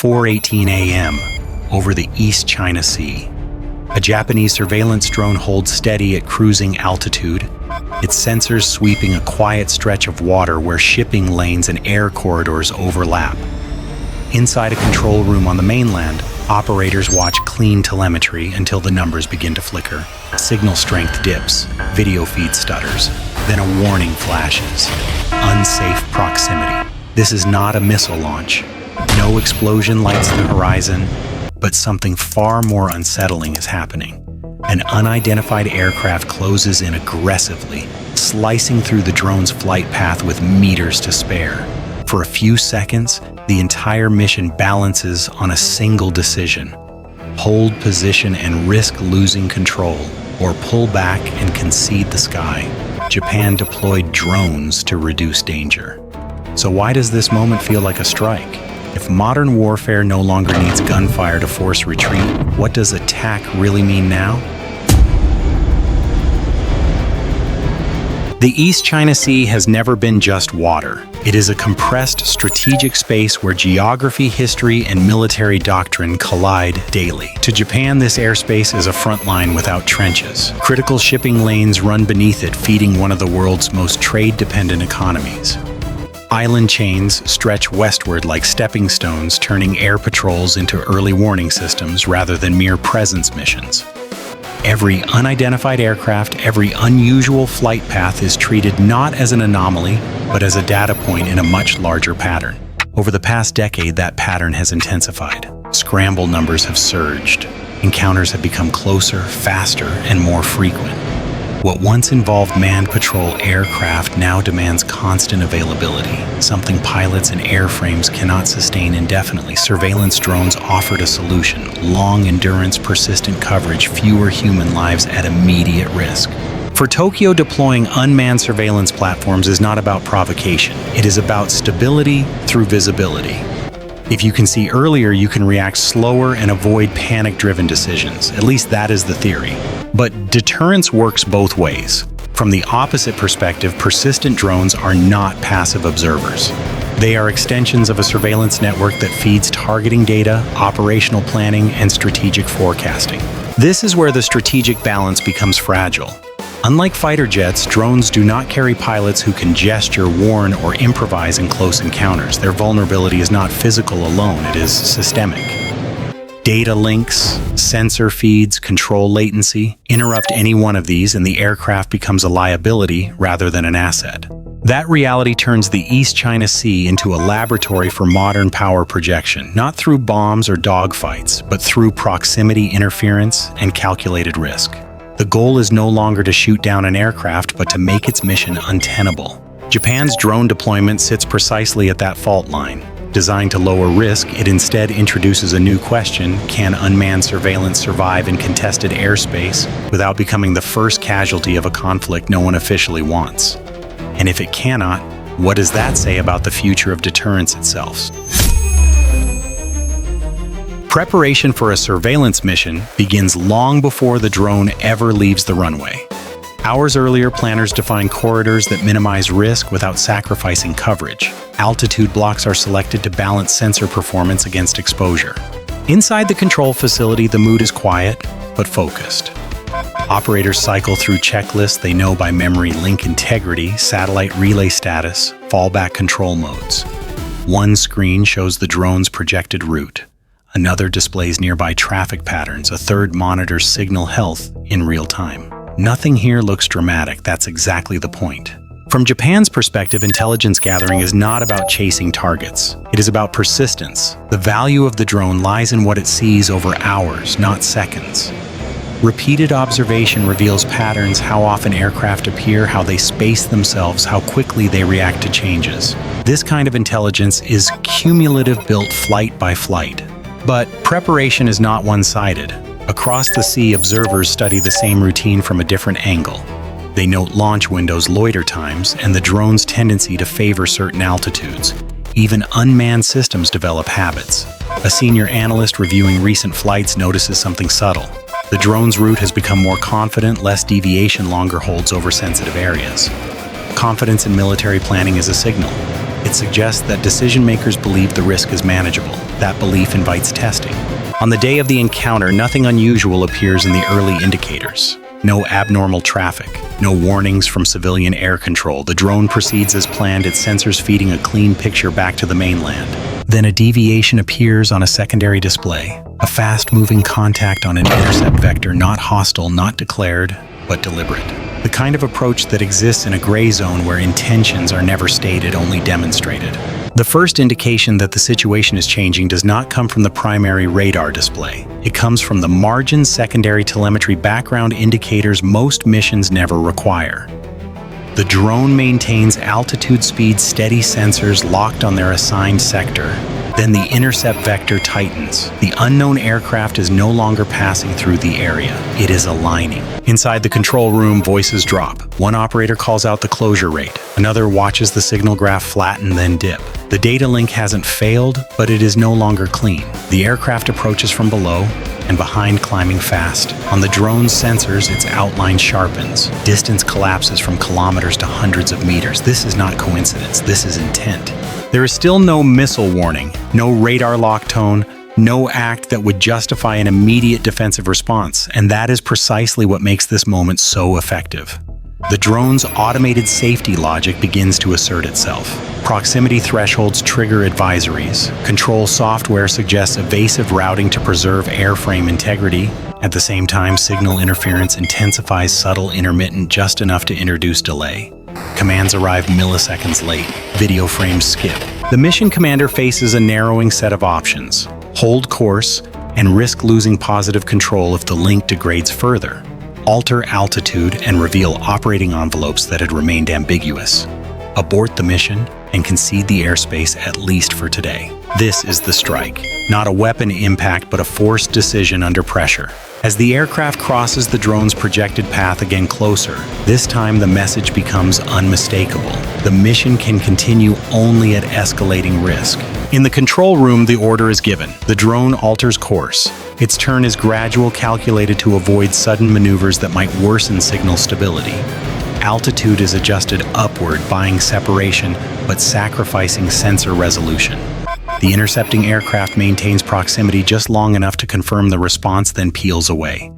4:18 a.m. over the East China Sea. A Japanese surveillance drone holds steady at cruising altitude, its sensors sweeping a quiet stretch of water where shipping lanes and air corridors overlap. Inside a control room on the mainland, operators watch clean telemetry until the numbers begin to flicker. Signal strength dips, video feed stutters, then a warning flashes. Unsafe proximity. This is not a missile launch. No explosion lights the horizon, but something far more unsettling is happening. An unidentified aircraft closes in aggressively, slicing through the drone's flight path with meters to spare. For a few seconds, the entire mission balances on a single decision: hold position and risk losing control, or pull back and concede the sky. Japan deployed drones to reduce danger. So why does this moment feel like a strike? If modern warfare no longer needs gunfire to force retreat, what does attack really mean now? The East China Sea has never been just water. It is a compressed strategic space where geography, history, and military doctrine collide daily. To Japan, this airspace is a front line without trenches. Critical shipping lanes run beneath it, feeding one of the world's most trade-dependent economies. Island chains stretch westward like stepping stones, turning air patrols into early warning systems rather than mere presence missions. Every unidentified aircraft, every unusual flight path is treated not as an anomaly, but as a data point in a much larger pattern. Over the past decade, that pattern has intensified. Scramble numbers have surged. Encounters have become closer, faster, and more frequent. What once involved manned patrol aircraft now demands constant availability, something pilots and airframes cannot sustain indefinitely. Surveillance drones offered a solution: long endurance, persistent coverage, fewer human lives at immediate risk. For Tokyo, deploying unmanned surveillance platforms is not about provocation. It is about stability through visibility. If you can see earlier, you can react slower and avoid panic-driven decisions. At least that is the theory. But deterrence works both ways. From the opposite perspective, persistent drones are not passive observers. They are extensions of a surveillance network that feeds targeting data, operational planning, and strategic forecasting. This is where the strategic balance becomes fragile. Unlike fighter jets, drones do not carry pilots who can gesture, warn, or improvise in close encounters. Their vulnerability is not physical alone, it is systemic. Data links, sensor feeds, control latency. Interrupt any one of these and the aircraft becomes a liability rather than an asset. That reality turns the East China Sea into a laboratory for modern power projection, not through bombs or dogfights, but through proximity interference and calculated risk. The goal is no longer to shoot down an aircraft, but to make its mission untenable. Japan's drone deployment sits precisely at that fault line. Designed to lower risk, it instead introduces a new question: can unmanned surveillance survive in contested airspace without becoming the first casualty of a conflict no one officially wants? And if it cannot, what does that say about the future of deterrence itself? Preparation for a surveillance mission begins long before the drone ever leaves the runway. Hours earlier, planners define corridors that minimize risk without sacrificing coverage. Altitude blocks are selected to balance sensor performance against exposure. Inside the control facility, the mood is quiet, but focused. Operators cycle through checklists they know by memory: link integrity, satellite relay status, fallback control modes. One screen shows the drone's projected route. Another displays nearby traffic patterns. A third monitors signal health in real time. Nothing here looks dramatic. That's exactly the point. From Japan's perspective, intelligence gathering is not about chasing targets. It is about persistence. The value of the drone lies in what it sees over hours, not seconds. Repeated observation reveals patterns: how often aircraft appear, how they space themselves, how quickly they react to changes. This kind of intelligence is cumulative, built flight by flight. But preparation is not one-sided. Across the sea, observers study the same routine from a different angle. They note launch windows, loiter times, and the drone's tendency to favor certain altitudes. Even unmanned systems develop habits. A senior analyst reviewing recent flights notices something subtle. The drone's route has become more confident, less deviation longer holds over sensitive areas. Confidence in military planning is a signal. It suggests that decision makers believe the risk is manageable. That belief invites testing. On the day of the encounter, nothing unusual appears in the early indicators. No abnormal traffic, no warnings from civilian air control. The drone proceeds as planned, its sensors feeding a clean picture back to the mainland. Then a deviation appears on a secondary display. A fast-moving contact on an intercept vector, not hostile, not declared, but deliberate. The kind of approach that exists in a gray zone where intentions are never stated, only demonstrated. The first indication that the situation is changing does not come from the primary radar display. It comes from the margin secondary telemetry background indicators most missions never require. The drone maintains altitude, speed, steady sensors locked on their assigned sector. Then the intercept vector tightens. The unknown aircraft is no longer passing through the area. It is aligning. Inside the control room, voices drop. One operator calls out the closure rate. Another watches the signal graph flatten, then dip. The data link hasn't failed, but it is no longer clean. The aircraft approaches from below and behind, climbing fast. On the drone's sensors, its outline sharpens. Distance collapses from kilometers to hundreds of meters. This is not coincidence. This is intent. There is still no missile warning, no radar lock tone, no act that would justify an immediate defensive response, and that is precisely what makes this moment so effective. The drone's automated safety logic begins to assert itself. Proximity thresholds trigger advisories. Control software suggests evasive routing to preserve airframe integrity. At the same time, signal interference intensifies, subtle, intermittent, just enough to introduce delay. Commands arrive milliseconds late. Video frames skip. The mission commander faces a narrowing set of options: hold course and risk losing positive control if the link degrades further. Alter altitude and reveal operating envelopes that had remained ambiguous. Abort the mission and concede the airspace, at least for today. This is the strike. Not a weapon impact, but a forced decision under pressure. As the aircraft crosses the drone's projected path again closer, this time the message becomes unmistakable. The mission can continue only at escalating risk. In the control room, the order is given. The drone alters course. Its turn is gradual, calculated to avoid sudden maneuvers that might worsen signal stability. Altitude is adjusted upward, buying separation, but sacrificing sensor resolution. The intercepting aircraft maintains proximity just long enough to confirm the response, then peels away.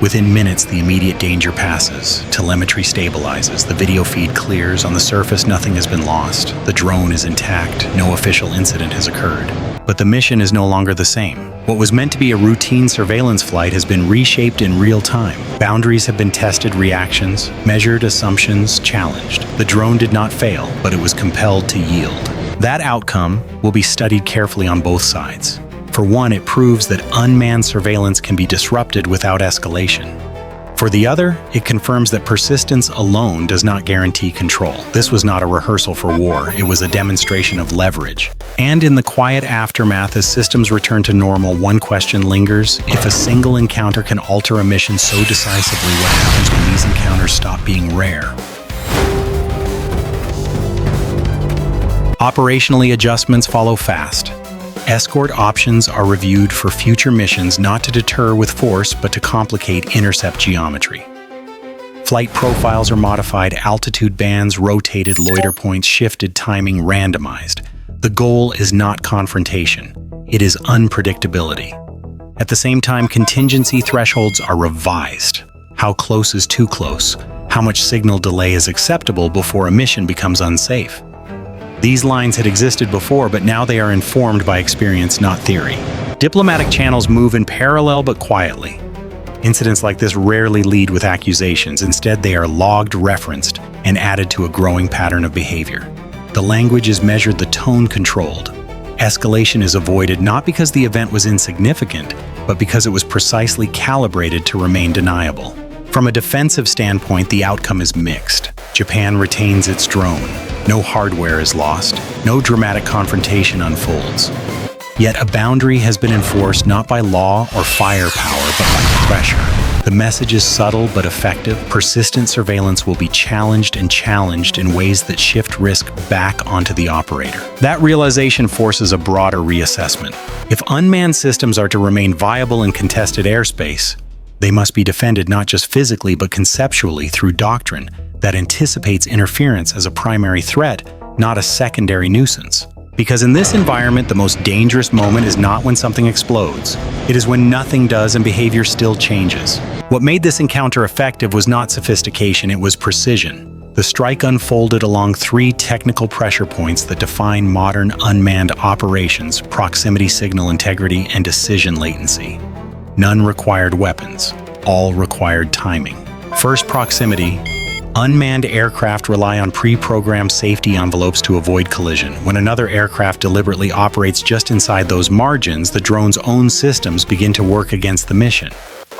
Within minutes, the immediate danger passes. Telemetry stabilizes. The video feed clears. On the surface, nothing has been lost. The drone is intact. No official incident has occurred. But the mission is no longer the same. What was meant to be a routine surveillance flight has been reshaped in real time. Boundaries have been tested, reactions measured, assumptions challenged. The drone did not fail, but it was compelled to yield. That outcome will be studied carefully on both sides. For one, it proves that unmanned surveillance can be disrupted without escalation. For the other, it confirms that persistence alone does not guarantee control. This was not a rehearsal for war, it was a demonstration of leverage. And in the quiet aftermath, as systems return to normal, one question lingers: if a single encounter can alter a mission so decisively, what happens when these encounters stop being rare? Operationally, adjustments follow fast. Escort options are reviewed for future missions, not to deter with force, but to complicate intercept geometry. Flight profiles are modified, altitude bands rotated, loiter points shifted, timing randomized. The goal is not confrontation, it is unpredictability. At the same time, contingency thresholds are revised. How close is too close? How much signal delay is acceptable before a mission becomes unsafe? These lines had existed before, but now they are informed by experience, not theory. Diplomatic channels move in parallel but quietly. Incidents like this rarely lead with accusations. Instead, they are logged, referenced, and added to a growing pattern of behavior. The language is measured, the tone controlled. Escalation is avoided not because the event was insignificant, but because it was precisely calibrated to remain deniable. From a defensive standpoint, the outcome is mixed. Japan retains its drone. No hardware is lost. No dramatic confrontation unfolds. Yet a boundary has been enforced not by law or firepower, but by pressure. The message is subtle but effective. Persistent surveillance will be challenged in ways that shift risk back onto the operator. That realization forces a broader reassessment. If unmanned systems are to remain viable in contested airspace, they must be defended not just physically but conceptually through doctrine that anticipates interference as a primary threat, not a secondary nuisance. Because in this environment, the most dangerous moment is not when something explodes. It is when nothing does and behavior still changes. What made this encounter effective was not sophistication, it was precision. The strike unfolded along 3 technical pressure points that define modern unmanned operations: proximity signal integrity and decision latency. None required weapons, all required timing. First, proximity. Unmanned aircraft rely on pre-programmed safety envelopes to avoid collision. When another aircraft deliberately operates just inside those margins, the drone's own systems begin to work against the mission.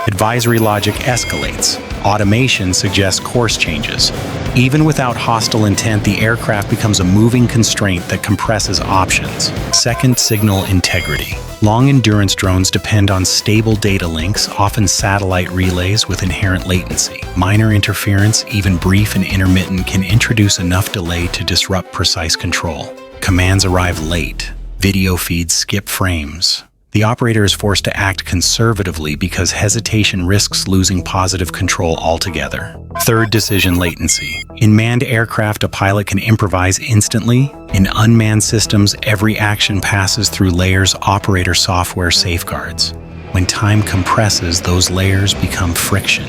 Advisory logic escalates. Automation suggests course changes. Even without hostile intent, the aircraft becomes a moving constraint that compresses options. Second, signal integrity. Long-endurance drones depend on stable data links, often satellite relays with inherent latency. Minor interference, even brief and intermittent, can introduce enough delay to disrupt precise control. Commands arrive late. Video feeds skip frames. The operator is forced to act conservatively because hesitation risks losing positive control altogether. Third, decision latency. In manned aircraft, a pilot can improvise instantly. In unmanned systems, every action passes through layers operator software safeguards. When time compresses, those layers become friction.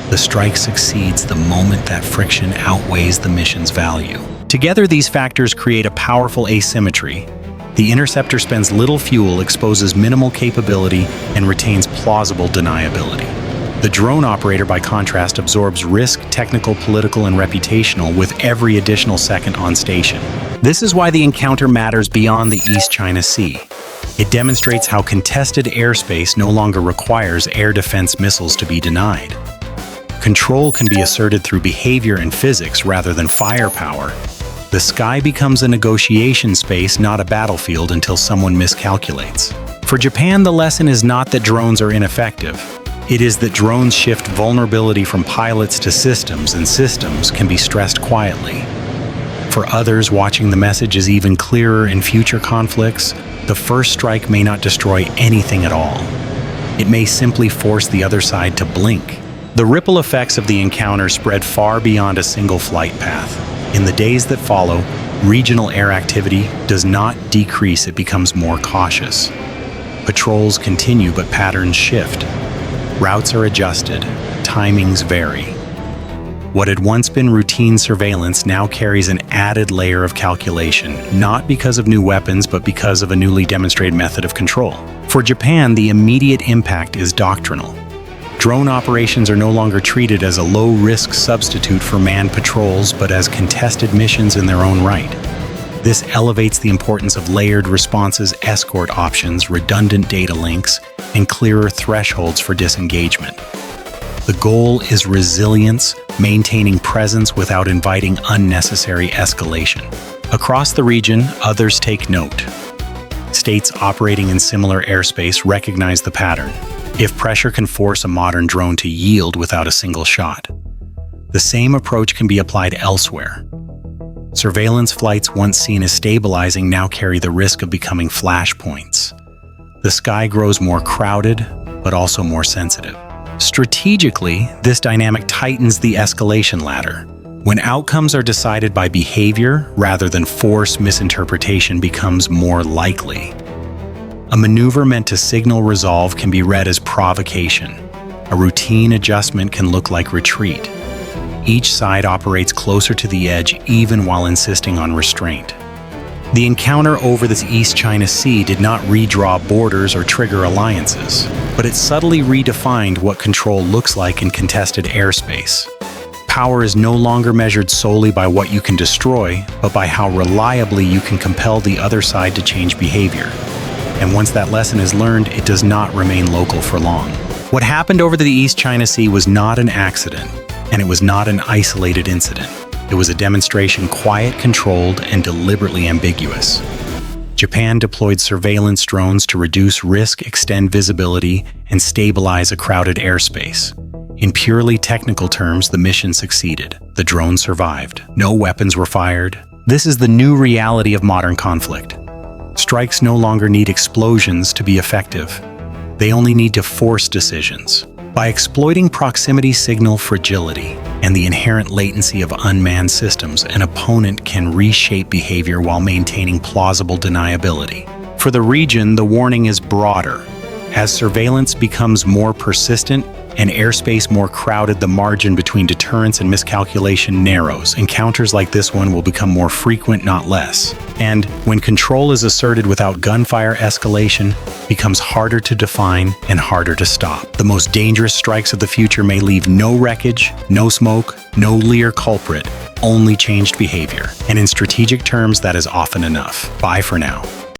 The strike succeeds the moment that friction outweighs the mission's value. Together, these factors create a powerful asymmetry. The interceptor spends little fuel, exposes minimal capability, and retains plausible deniability. The drone operator, by contrast, absorbs risk, technical, political, and reputational, with every additional second on station. This is why the encounter matters beyond the East China Sea. It demonstrates how contested airspace no longer requires air defense missiles to be denied. Control can be asserted through behavior and physics rather than firepower. The sky becomes a negotiation space, not a battlefield, until someone miscalculates. For Japan, the lesson is not that drones are ineffective. It is that drones shift vulnerability from pilots to systems, and systems can be stressed quietly. For others, watching the message is even clearer. In future conflicts, the first strike may not destroy anything at all. It may simply force the other side to blink. The ripple effects of the encounter spread far beyond a single flight path. In the days that follow, regional air activity does not decrease, it becomes more cautious. Patrols continue, but patterns shift. Routes are adjusted, timings vary. What had once been routine surveillance now carries an added layer of calculation, not because of new weapons, but because of a newly demonstrated method of control. For Japan, the immediate impact is doctrinal. Drone operations are no longer treated as a low-risk substitute for manned patrols, but as contested missions in their own right. This elevates the importance of layered responses, escort options, redundant data links, and clearer thresholds for disengagement. The goal is resilience, maintaining presence without inviting unnecessary escalation. Across the region, others take note. States operating in similar airspace recognize the pattern. If pressure can force a modern drone to yield without a single shot, the same approach can be applied elsewhere. Surveillance flights once seen as stabilizing now carry the risk of becoming flashpoints. The sky grows more crowded, but also more sensitive. Strategically, this dynamic tightens the escalation ladder. When outcomes are decided by behavior rather than force, misinterpretation becomes more likely. A maneuver meant to signal resolve can be read as provocation. A routine adjustment can look like retreat. Each side operates closer to the edge even while insisting on restraint. The encounter over the East China Sea did not redraw borders or trigger alliances, but it subtly redefined what control looks like in contested airspace. Power is no longer measured solely by what you can destroy, but by how reliably you can compel the other side to change behavior. And once that lesson is learned, it does not remain local for long. What happened over the East China Sea was not an accident, and it was not an isolated incident. It was a demonstration, quiet, controlled, and deliberately ambiguous. Japan deployed surveillance drones to reduce risk, extend visibility, and stabilize a crowded airspace. In purely technical terms, the mission succeeded. The drone survived. No weapons were fired. This is the new reality of modern conflict. Strikes no longer need explosions to be effective. They only need to force decisions. By exploiting proximity signal fragility, and the inherent latency of unmanned systems, an opponent can reshape behavior while maintaining plausible deniability. For the region, the warning is broader. As surveillance becomes more persistent and airspace more crowded, the margin between deterrence and miscalculation narrows. Encounters like this one will become more frequent, not less. And when control is asserted without gunfire, escalation becomes harder to define and harder to stop. The most dangerous strikes of the future may leave no wreckage, no smoke, no clear culprit, only changed behavior. And in strategic terms, that is often enough. Bye for now.